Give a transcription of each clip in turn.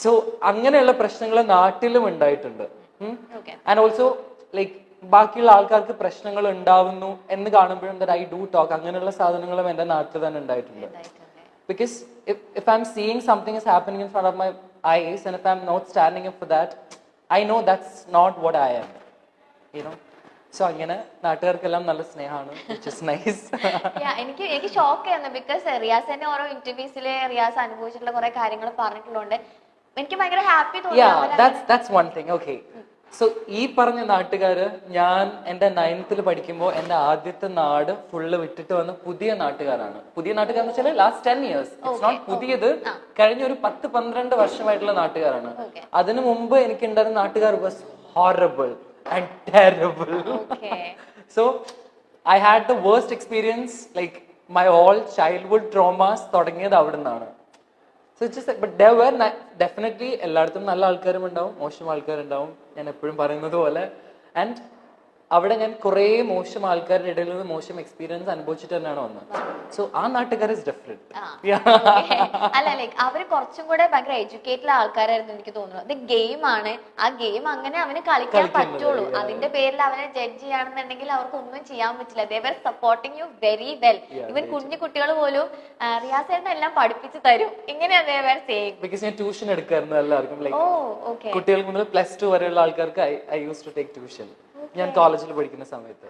So അങ്ങനെയുള്ള പ്രശ്നങ്ങൾ നാട്ടിലും ഉണ്ടായിട്ടുണ്ട്. ആൻഡ് ഓൾസോ ലൈക്ക് ബാക്കിയുള്ള ആൾക്കാർക്ക് പ്രശ്നങ്ങൾ ഉണ്ടാവുന്നു എന്ന് കാണുമ്പോഴും ദാറ്റ് ഐ ഡു ടോക്ക്. അങ്ങനെയുള്ള സാധനങ്ങളും എന്റെ നാട്ടിൽ തന്നെ ഉണ്ടായിട്ടുണ്ട്. Because if I'm seeing something is happening in front of my eyes and if I'm not standing up for that, I know that's not what I am, you know. So അങ്ങനെ നാട്ടുകാർക്കെല്ലാം നല്ല സ്നേഹമാണ്, which is nice. എനിക്ക് shock ആയിരുന്നു because Riyas തന്നെ ഓരോ ഇന്റർവ്യൂസിൽ റിയാസ് അനുഭവിച്ചിട്ടുള്ള കുറെ കാര്യങ്ങൾ പറഞ്ഞിട്ടുള്ളതുകൊണ്ട് എനിക്ക് ഭയങ്കര ഹാപ്പി തോന്നി. That's one thing. Okay. So ഈ പറഞ്ഞ നാട്ടുകാര് ഞാൻ എന്റെ 9th പഠിക്കുമ്പോൾ എന്റെ ആദ്യത്തെ നാട് ഫുള്ള് വിട്ടിട്ട് വന്ന പുതിയ നാട്ടുകാരാണ്. പുതിയ നാട്ടുകാരെന്ന് വെച്ചാൽ ലാസ്റ്റ് 10 years. ഇറ്റ്സ് നോട്ട് പുതിയത്, കഴിഞ്ഞ ഒരു 10-12 വർഷമായിട്ടുള്ള നാട്ടുകാരാണ്. അതിനു മുമ്പ് എനിക്ക് ഉണ്ടായിരുന്ന നാട്ടുകാർ was horrible and terrible. So I had the worst experience, like my all childhood traumas തുടങ്ങിയത് അവിടെ നിന്നാണ്. So it's just like, but there were definitely എല്ലായിടത്തും നല്ല ആൾക്കാരും ഉണ്ടാവും, മോശം ആൾക്കാരുണ്ടാവും, ഞാൻ എപ്പോഴും പറയുന്നത് പോലെ. ആൻഡ് അവിടെ ഞാൻ കുറെ മോശം ആൾക്കാരുടെ ഇടയിൽ നിന്ന് മോശം എക്സ്പീരിയൻസ് അനുഭവിച്ചിട്ട് തന്നെയാണ് വന്നത്. സോ ആ നാട്ടുകാർ ഇസ് ഡിഫറെന്റ്. അല്ല ലൈക്ക് അവര് കുറച്ചും കൂടെ ഭയങ്കര എഡ്യൂക്കേറ്റഡ് ആൾക്കാരായിരുന്നു എനിക്ക് തോന്നുന്നു. ഇത് ഗെയിം ആണ്, ആ ഗെയിം അങ്ങനെ അവന് കളിക്കാൻ പറ്റുള്ളൂ. അതിന്റെ പേരിൽ അവനെ ജഡ്ജ് ചെയ്യാണെന്നുണ്ടെങ്കിൽ അവർക്ക് ഒന്നും ചെയ്യാൻ പറ്റില്ല. ദേ വർ സപ്പോർട്ടിങ് യു വെരി വെൽ. ഇവൻ കുഞ്ഞു കുട്ടികൾ പോലും റിയാസ് ഏട്ടൻ എല്ലാം പഠിപ്പിച്ചു തരും. ഇങ്ങനെയാ ദേ വർ സേയിങ്. ബിക്കോസ് ഞാൻ ട്യൂഷൻ എടുക്കായിരുന്നു എല്ലാവർക്കും, ലൈക്ക് കുട്ടികൾക്ക് മുതൽ +2 വരെയുള്ള ആൾക്കാർക്ക് I use to take tuition. ഞാൻ കോളേജിൽ പഠിക്കുന്ന സമയത്ത്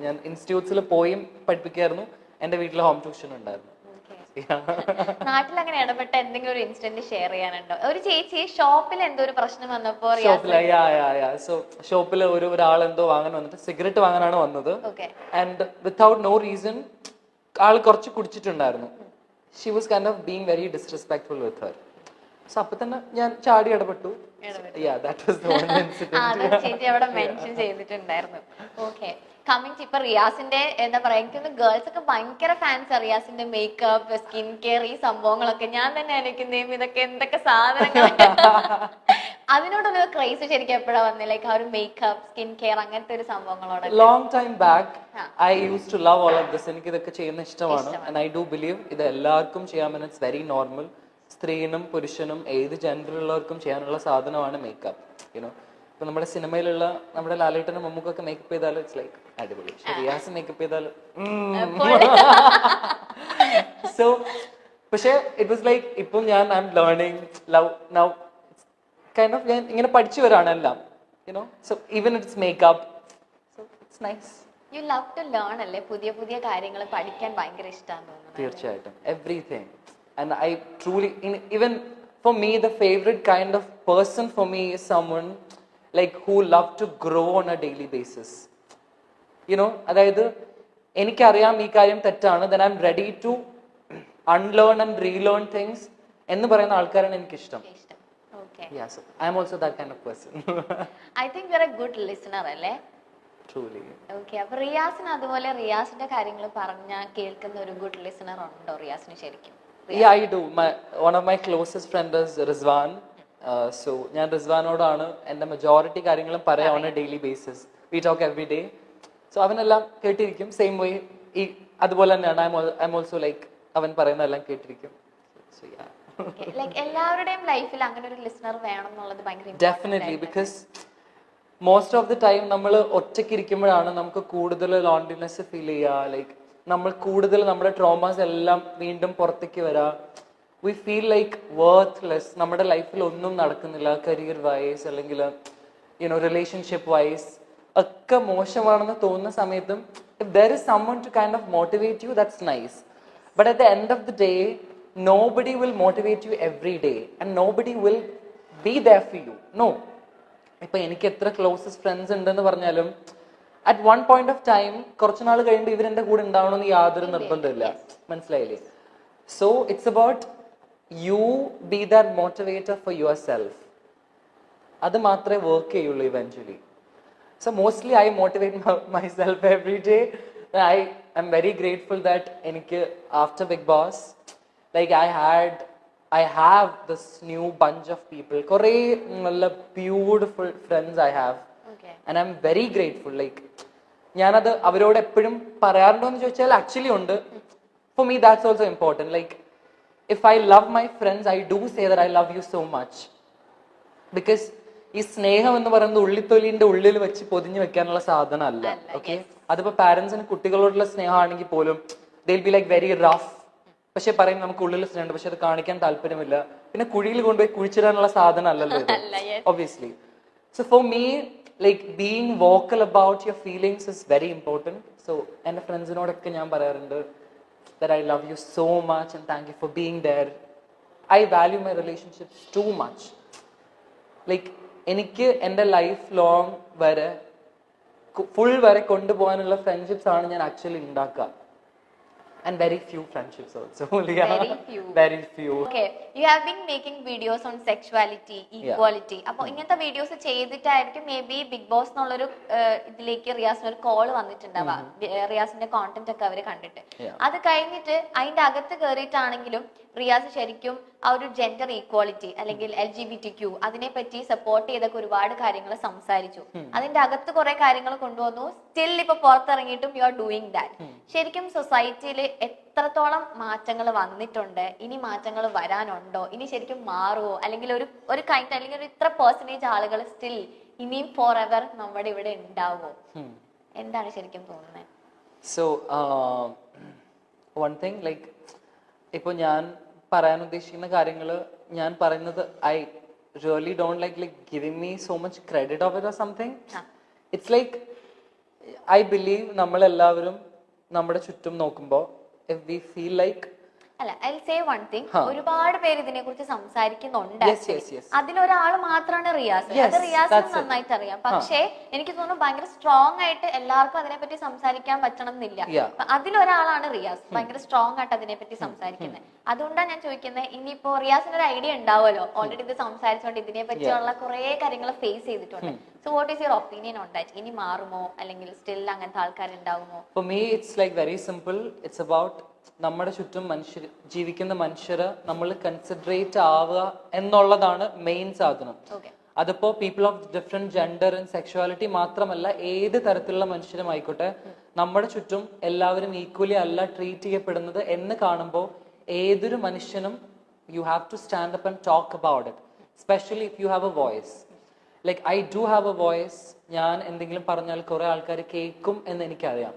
ഞാൻ ഇൻസ്റ്റിറ്റ്യൂട്ട്സിൽ പോയും പഠിപ്പിക്കായിരുന്നു. എന്റെ വീട്ടിൽ ഹോം ട്യൂഷൻ ഉണ്ടായിരുന്നു. നാട്ടിൽ അങ്ങനെ ഇടപെട്ട എന്തെങ്കിലും ഒരു ഇൻസിഡന്റ് ഷെയർ ചെയ്യാനുണ്ടോ? ഒരു ചേച്ചി ഷോപ്പിൽ എന്തോ ഒരു പ്രശ്നം വന്നപ്പോ ഷോപ്പിൽ ഒരാൾ എന്തോ വാങ്ങാൻ വന്നിട്ട് സിഗരറ്റ് വാങ്ങാനാണ് വന്നത്. ആൻഡ് വിത്തൗട്ട് നോ റീസൺ ആൾ കുറച്ച് കുടിച്ചിട്ടുണ്ടായിരുന്നു. She was kind of being very disrespectful with her. So അപ്പൊ തന്നെ ഞാൻ ചാടി ഇടപെട്ടു. ചേച്ചി അവിടെ മെൻഷൻ ചെയ്തിട്ടുണ്ടായിരുന്നു. ഓക്കെ, കമ്മിങ് ഇപ്പൊ റിയാസിന്റെ എന്താ പറയാ, എനിക്കൊന്ന് ഗേൾസ് ഒക്കെ ഭയങ്കര ഫാൻസ് റിയാസിന്റെ മേക്കപ്പ്, സ്കിൻ കെയർ, ഈ സംഭവങ്ങളൊക്കെ. ഞാൻ തന്നെ എനിക്കുന്നേം ഇതൊക്കെ എന്തൊക്കെ സാധനങ്ങൾ. അതിനോടൊരു ക്രൈസ് ശരിക്കും എപ്പോഴാ വന്നത്? ലൈക്ക് ആ ഒരു മേക്കപ്പ്, സ്കിൻ കെയർ അങ്ങനത്തെ ഒരു സംഭവങ്ങളോട് long time back I use to love all of this. എനിക്ക് ഇതൊക്കെ ചെയ്യുന്ന ഇഷ്ടമാണ്. ആൻഡ് ഐ ഡു ബിലീവ് ഇത് എല്ലാവർക്കും ചെയ്യാമെന്ന്. It's very normal. സ്ത്രീനും പുരുഷനും ഏത് ജെൻഡറിലുള്ളവർക്കും ചെയ്യാനുള്ള സാധനമാണ് മേക്കപ്പ്. യുനോ, ഇപ്പൊ നമ്മുടെ സിനിമയിലുള്ള നമ്മുടെ ലാലേട്ടനും മമ്മൂക്കൊക്കെ മേക്കപ്പ് ചെയ്താലും ഇറ്റ്സ് ലൈക്ക് അടിപൊളി. റിയാസ് മേക്കപ്പ് ചെയ്താലും സോ പക്ഷെ ഇറ്റ് വാസ് ലൈക്ക് ഇപ്പം ഞാൻ I am learning love now kind of. ഞാൻ ഇങ്ങനെ പഠിച്ചു വരാണ് എല്ലാം, you know. So even it's makeup, so it's nice. You love to learn അല്ലേ? പുതിയ പുതിയ കാര്യങ്ങൾ പഠിക്കാൻ ഭയങ്കര ഇഷ്ടമാണെന്ന് തോന്നുന്നു. തീർച്ചയായിട്ടും, everything. And I truly, even for me, the favorite kind of person for me is someone like who love to grow on a daily basis. You know, അതായത് എനിക്കറിയാം ഈ കാര്യം തെറ്റാണ്, then I'm ready to unlearn and relearn things എന്ന് പറയുന്ന ആൾക്കാരാണ് എനിക്കിഷ്ടം. Yeah, so I'm also that kind of person. I think you're a good listener അല്ലേ? Truly. Okay, അപ്പോൾ റിയാസിന് അതുപോലെ റിയാസിന്റെ കാര്യങ്ങൾ പറഞ്ഞാൽ കേൾക്കുന്ന ഒരു ഗുഡ് ലിസണർ ഉണ്ടോ റിയാസിന് ശരിക്കും? Yeah, I do. One of my closest friends is Rizwan. So ഞാൻ റിസ്വാനോടാണ് എൻ്റെ മെജോറിറ്റി കാര്യങ്ങളും പറയാം on a daily basis. We talk every day. So അവനെല്ലാം കേട്ടിരിക്കും. സെയിം വേ ഈ അതുപോലെ തന്നെയാണ്. I'm also like അവൻ പറയുന്നതെല്ലാം കേട്ടിരിക്കും. So yeah. Like എല്ലാവരുടെയും ലൈഫിൽ അങ്ങനെ ഒരു ലിസണർ വേണം എന്നുള്ളത് ഭയങ്കര Definitely, because most of the time നമ്മൾ ഒറ്റയ്ക്ക് ഇരിക്കുമ്പോഴാണ് നമുക്ക് കൂടുതൽ ലോൺലിനെസ് ഫീൽ ചെയ്യുക. ലൈക്ക് നമ്മൾ കൂടുതൽ നമ്മുടെ ട്രോമാസ് എല്ലാം വീണ്ടും പുറത്തേക്ക് വരാം. We feel like worthless. നമ്മുടെ ലൈഫിൽ ഒന്നും നടക്കുന്നില്ല, കരിയർ വൈസ് അല്ലെങ്കിൽ യുനോ റിലേഷൻഷിപ്പ് വൈസ് ഒക്കെ മോശമാണെന്ന് തോന്നുന്ന സമയത്തും if there is someone to kind of motivate you, that's nice. But at the end of the day, nobody will motivate you every day and nobody will be there for you. No. ഇപ്പൊ എനിക്ക് എത്ര closest friends ഉണ്ടെന്ന് പറഞ്ഞാലും at one point of time കുറച്ച് നാൾ കഴിയുമ്പോൾ ഇവരെന്റെ കൂടെ ഉണ്ടാവണമെന്ന് യാതൊരു നിർബന്ധമില്ല. മനസ്സിലായില്ലേ? So it's about you be that motivator for yourself. അത് മാത്രമേ വർക്ക് ചെയ്യുള്ളൂ eventually. So mostly I motivate myself every day. I'm very grateful that എനിക്ക് after Bigg Boss like I have this new bunch of people. കുറേ നല്ല beautiful friends I have. And I'm very grateful. Like ഞാനത് അവരോട് എപ്പോഴും പറയാറുണ്ടോ എന്ന് ചോദിച്ചാൽ actually ഉണ്ട്. For me that's also important. Like if I love my friends, I do say that I love you so much. Because ഈ സ്നേഹം എന്ന് പറയുന്നത് ഉള്ളിത്തൊലിന്റെ ഉള്ളിൽ വെച്ച് പൊതിഞ്ഞു വെക്കാനുള്ള സാധനമല്ല. ഓക്കെ, അതിപ്പോ പാരന്റ്സിന് കുട്ടികളോടുള്ള സ്നേഹമാണെങ്കിൽ പോലും ദിൽ ബി ലൈക്ക് വെരി റഫ്. പക്ഷെ പറയും നമുക്ക് ഉള്ളിൽ സ്നേഹമുണ്ട്, പക്ഷെ അത് കാണിക്കാൻ താല്പര്യമില്ല. പിന്നെ കുഴിയിൽ കൊണ്ടുപോയി കുഴിച്ചിടാനുള്ള സാധനം അല്ലല്ലോ ഇത്, obviously. So for me like being vocal about your feelings is very important. So എൻ്റെ ഫ്രണ്ട്സിനോടൊക്കെ ഞാൻ പറയാറുണ്ട് that I love you so much and thank you for being there. I value my relationships too much. Like എനിക്ക് എൻ്റെ life long വരെ full വരെ കൊണ്ടുപോകാനുള്ള friendships ആണ് ഞാൻ ആക്ച്വലി ഉണ്ടാക്കുക. And very few friendships also. Very few. Okay, you have been making videos on sexuality, equality. അപ്പൊ ഇങ്ങനത്തെ വീഡിയോസ് ചെയ്തിട്ടായിരിക്കും മേ ബി ബിഗ് ബോസ് എന്നുള്ളൊരു ഇതിലേക്ക് റിയാസിന് ഒരു കോൾ വന്നിട്ടുണ്ടാവാ. റിയാസിന്റെ കോണ്ടന്റ് ഒക്കെ അവര് കണ്ടിട്ട് അത് കഴിഞ്ഞിട്ട് അതിന്റെ അകത്ത് കയറിയിട്ടാണെങ്കിലും റിയാസ് ശരിക്കും ആ ഒരു ജെൻഡർ ഈക്വാലിറ്റി അല്ലെങ്കിൽ LGBTQ അതിനെ പറ്റി സപ്പോർട്ട് ചെയ്തൊക്കെ ഒരുപാട് കാര്യങ്ങൾ സംസാരിച്ചു. അതിന്റെ അകത്ത് കുറെ കാര്യങ്ങൾ കൊണ്ടുവന്നു. സ്റ്റിൽ ഇപ്പൊ പുറത്തിറങ്ങിയിട്ടും യു ആർ ഡൂയിങ് ദാറ്റ്. ശരിക്കും സൊസൈറ്റിയിൽ എത്രത്തോളം മാറ്റങ്ങൾ വന്നിട്ടുണ്ട്, ഇനി മാറ്റങ്ങൾ വരാനുണ്ടോ, ഇനി ശരിക്കും മാറുമോ, അല്ലെങ്കിൽ ഒരു കൈൻഡ് അല്ലെങ്കിൽ ഒരു ഇത്ര പെർസെന്റേജ് ആളുകൾ സ്റ്റിൽ ഇനിയും ഫോർ എവർ നമ്മുടെ ഇവിടെ ഉണ്ടാവോ? എന്താണ് ശരിക്കും തോന്നുന്നത്? സോ വൺ തിങ് ലൈക്ക് ഇപ്പൊ ഞാൻ പറയാൻ ഉദ്ദേശിക്കുന്ന കാര്യങ്ങൾ ഞാൻ പറയുന്നത് I really don't like giving me so much credit of it or something. It's like I believe നമ്മളെല്ലാവരും നമ്മുടെ ചുറ്റും നോക്കുമ്പോൾ if we feel like അല്ല I'll say one thing, ഒരുപാട് പേര് ഇതിനെ കുറിച്ച് സംസാരിക്കുന്നുണ്ട്. അതിലൊരാൾ മാത്രമാണ് റിയാസ്. അത് റിയാസിന് നന്നായിട്ട് അറിയാം. പക്ഷേ എനിക്ക് തോന്നുന്നു ഭയങ്കര സ്ട്രോങ് ആയിട്ട് എല്ലാവർക്കും അതിനെപ്പറ്റി സംസാരിക്കാൻ പറ്റണം എന്നില്ല. അതിലൊരാളാണ് റിയാസ്, ഭയങ്കര സ്ട്രോങ് ആയിട്ട് അതിനെപ്പറ്റി സംസാരിക്കുന്നത്. അതുകൊണ്ടാണ് ഞാൻ ചോദിക്കുന്നത്, ഇനിയിപ്പോ റിയാസിന് ഒരു ഐഡിയ ഉണ്ടാവുമല്ലോ, ഓൾറെഡി ഇത് സംസാരിച്ചുകൊണ്ട് ഇതിനെ പറ്റിയുള്ള കുറെ കാര്യങ്ങൾ ഫേസ് ചെയ്തിട്ടുണ്ട്. So what is your opinion on that? ഇനി മാറുമോ അല്ലെങ്കിൽ സ്റ്റിൽ അങ്ങനത്തെ ആൾക്കാരുണ്ടാവുമോ? For me it's like very simple. It's about നമ്മുടെ ചുറ്റും ജീവിക്കുന്ന മനുഷ്യരെ നമ്മൾ കൺസിഡറേറ്റ് ആവുക എന്നുള്ളതാണ് മെയിൻ സാധനം. അതിപ്പോ people of different gender and sexuality മാത്രമല്ല, ഏത് തരത്തിലുള്ള മനുഷ്യരും ആയിക്കോട്ടെ, നമ്മുടെ ചുറ്റും എല്ലാവരും ഈക്വലി അല്ല ട്രീറ്റ് ചെയ്യപ്പെടുന്നത് എന്ന് കാണുമ്പോൾ ഏതൊരു മനുഷ്യനും you have to stand up and talk about it, specially if you have a voice. Like I do have a voice. ഞാൻ എന്തെങ്കിലും പറഞ്ഞാൽ കുറെ ആൾക്കാർ കേൾക്കും എന്ന് എനിക്കറിയാം.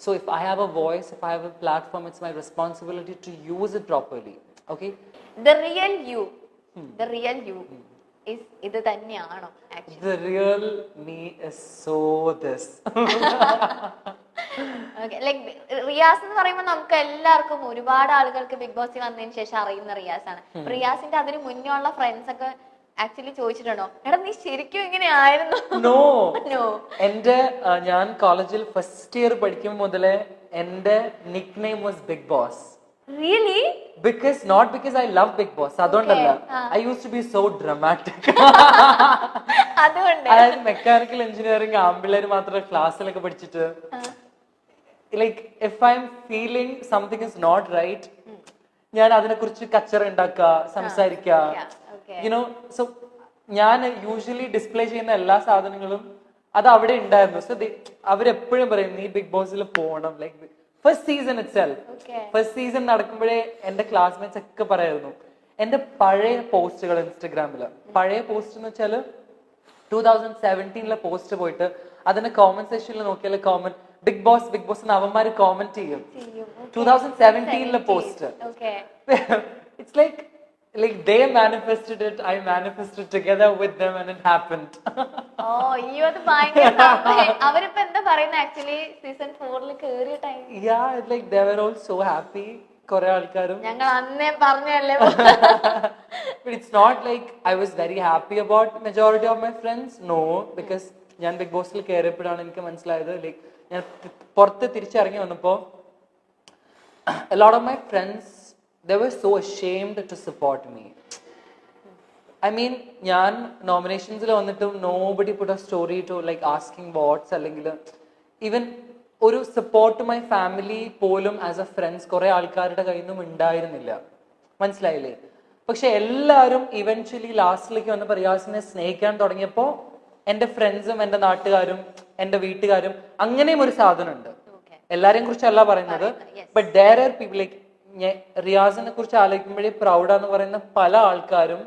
So if I have a voice, if I have a platform, it's my responsibility to use it properly. Okay? The real you is ഇത് തന്നെയാണോ actually? The real me is so this. Okay, like Riyas എന്ന് പറയുമ്പോൾ നമുക്ക് എല്ലാവർക്കും ഒരുപാട് ആളുകൾക്ക് big ബോസിൽ വന്നതിന് ശേഷം അറിയുന്ന റിയാസ് ആണ്. റിയാസിന്റെ അതിന് മുന്നേ ഉള്ള ഫ്രണ്ട്സ് ഒക്കെ ആക്ച്വലി ചോദിച്ചിട്ടുണ്ടോ, എടാ നീ ശരിക്കും ഇങ്ങനെയായിരുന്നു? നോ. എന്റെ ഞാൻ കോളേജിൽ ഫസ്റ്റ് ഇയർ പഠിക്കുമ്പോൾ മുതലേ എന്റെ nick name was big boss. Really? Not because I love Big Boss. അതുകൊണ്ടല്ല. I used to be so dramatic. അതുകൊണ്ട് അതായത് മെക്കാനിക്കൽ എഞ്ചിനീയറിംഗ് ആമ്പിള്ളേര് മാത്രം ക്ലാസ്സിലൊക്കെ പഠിച്ചിട്ട് like if I am feeling something is not right, ഞാൻ അതിനെ കുറിച്ച് കച്ചറ ഉണ്ടാക്കുക, സംസാരിക്കുക. യുനോ, സോ ഞാൻ യൂഷ്വലി ഡിസ്പ്ലേ ചെയ്യുന്ന എല്ലാ സാധനങ്ങളും അത് അവിടെ ഉണ്ടായിരുന്നു. സോ അവരെപ്പോഴും പറയും നീ ബിഗ് ബോസിൽ പോകണം. Like first season itself, first season നടക്കുമ്പോഴേ എന്റെ ക്ലാസ്മേറ്റ്സ് ഒക്കെ പറയായിരുന്നു എന്റെ പഴയ പോസ്റ്റുകൾ ഇൻസ്റ്റഗ്രാമില്. പഴയ പോസ്റ്റ് എന്ന് വെച്ചാല് 2017 പോസ്റ്റ് പോയിട്ട് അതിന്റെ കോമന്റ് സെക്ഷനിൽ നോക്കിയാൽ കോമന്റ് ബിഗ് ബോസ് എന്ന് അവന്മാര് കോമന്റ് ചെയ്യും. 2017 post. It's like they manifested it, I manifested together with them and it happened. അത് ഭയങ്കര അവരിപ്പോ എന്താ പറയുന്നത് ആക്ച്വലി സീസൺ 4 കേറിയ time? Yeah, like they were all so happy. കുറെ ആൾക്കാരും ഞങ്ങൾ അന്നേ പറഞ്ഞല്ലേ. But it's not like I was very happy about majority of my friends. No, because ഞാൻ ബിഗ് ബോസിൽ കയറിയപ്പോഴാണ് എനിക്ക് മനസ്സിലായത്, ലൈക്ക് ഞാൻ പുറത്ത് തിരിച്ചിറങ്ങി വന്നപ്പോ a lot of my friends, they were so ashamed to support me. I mean, ഞാൻ നോമിനേഷൻസിൽ വന്നിട്ടും nobody put a story to like asking votes അല്ലെങ്കിൽ ഈവൻ ഒരു സപ്പോർട്ട് മൈ ഫാമിലി പോലും ആസ് എ ഫ്രണ്ട്സ് കുറെ ആൾക്കാരുടെ കയ്യിൽ നിന്നും ഉണ്ടായിരുന്നില്ല. മനസ്സിലായില്ലേ? പക്ഷെ എല്ലാവരും ഇവൻച്വലി ലാസ്റ്റിലേക്ക് വന്നപ്പോൾ റിയാസിനെ സ്നേഹിക്കാൻ തുടങ്ങിയപ്പോൾ എന്റെ ഫ്രണ്ട്സും എന്റെ നാട്ടുകാരും എന്റെ വീട്ടുകാരും അങ്ങനെയും ഒരു സാധനം ഉണ്ട്. എല്ലാരെയും കുറിച്ചല്ല പറയുന്നത്, but there are people like റിയാസിനെ കുറിച്ച് ആലോചിക്കുമ്പോഴേ പ്രൗഡാന്ന് പറയുന്ന പല ആൾക്കാരും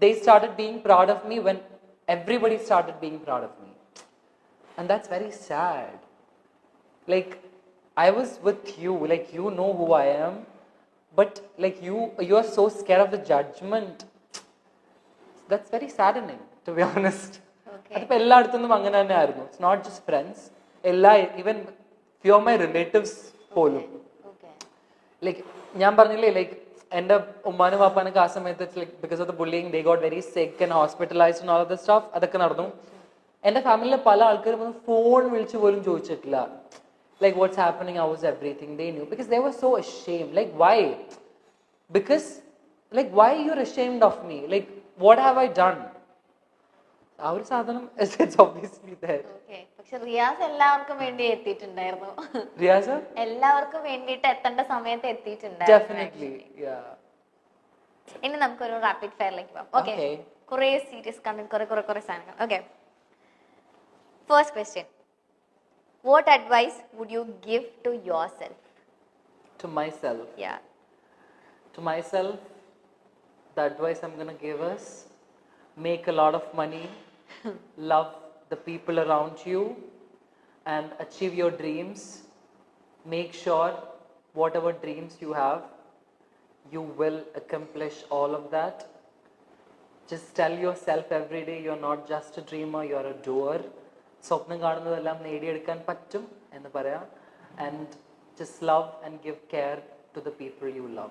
they started being proud of me when everybody started being proud of me. And that's very sad. Like, I was with you, like, you know who I am, but like you are so scared of the judgment. That's very saddening, to be honest. Okay. അതിപ്പോൾ എല്ലായിടത്തുനിന്നും അങ്ങനെ തന്നെ ആയിരുന്നു. It's not just friends, എല്ലാ even few of my relatives പോലും. Okay. Like ഞാൻ പറഞ്ഞില്ലേ, like എൻ്റെ ഉമ്മാനും വാപ്പാനൊക്കെ ആ സമയത്ത് like because of the bullying they got very സിക്ക് and hospitalised and all of the staff. അതൊക്കെ നടന്നു. എൻ്റെ ഫാമിലിയിലെ പല ആൾക്കാരും ഒന്ന് ഫോൺ വിളിച്ച് പോലും ചോദിച്ചിട്ടില്ല. Like what's happening, how is everything, they knew because they were so ashamed. Like why? Because like why you're ashamed of me? Like what have I done? Our sadhanam it's obviously there. Okay. പക്ഷെ റിയാസ് എല്ലാവർക്കും വേണ്ടി എത്തിയിട്ടുണ്ടായിരുന്നു. Riyaza? എല്ലാവർക്കും വേണ്ടിയിട്ട് എത്തേണ്ട സമയത്ത് എത്തിയിട്ടുണ്ടായിരുന്നു. Definitely, yeah. ഇനി നമുക്കൊരു റാപ്പിഡ് ഫയറിലേക്ക് പോകാം. ഓക്കെ. Okay. കുറേ സീരിയസ് കണ്ടന്റ്, കുറേ സാധനങ്ങൾ. Okay. First question. What advice would you give to yourself? To myself. Yeah. To myself, the advice I'm gonna give is make a lot of money, love the people around you, and achieve your dreams. Make sure whatever dreams you have, you will accomplish all of that. Just tell yourself every day you're not just a dreamer, you're a doer. സ്വപ്നം കാണുന്നതെല്ലാം നേടിയെടുക്കാൻ പറ്റും എന്ന് പറയാം. And just love and give care to the people you love.